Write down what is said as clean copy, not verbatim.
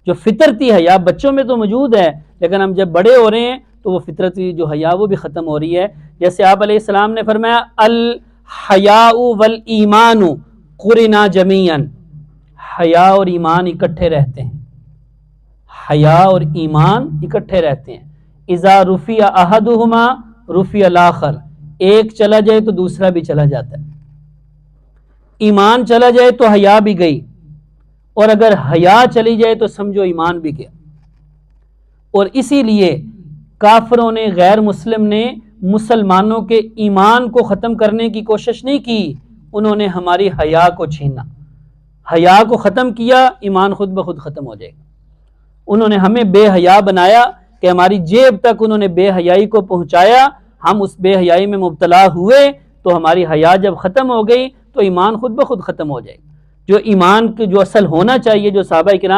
جو فطرتی حیا بچوں میں تو موجود ہے، لیکن ہم جب بڑے ہو رہے ہیں تو وہ فطرتی جو حیا وہ بھی ختم ہو رہی ہے۔ جیسے آپ علیہ السلام نے فرمایا الحیاء والایمان قرنا جمیعا، حیا اور ایمان اکٹھے رہتے ہیں، حیا اور ایمان اکٹھے رہتے ہیں۔ اذا رفع احدہما رفع الاخر، ایک چلا جائے تو دوسرا بھی چلا جاتا ہے، ایمان چلا جائے تو حیا بھی گئی، اور اگر حیا چلی جائے تو سمجھو ایمان بھی گیا۔ اور اسی لیے کافروں نے، غیر مسلم نے مسلمانوں کے ایمان کو ختم کرنے کی کوشش نہیں کی، انہوں نے ہماری حیا کو چھینا، حیا کو ختم کیا، ایمان خود بخود ختم ہو جائے گا۔ انہوں نے ہمیں بے حیا بنایا کہ ہماری جیب تک انہوں نے بے حیائی کو پہنچایا، ہم اس بے حیائی میں مبتلا ہوئے تو ہماری حیا جب ختم ہو گئی تو ایمان خود بخود ختم ہو جائے گا۔ جو ایمان کے جو اصل ہونا چاہیے، جو صحابہ کرام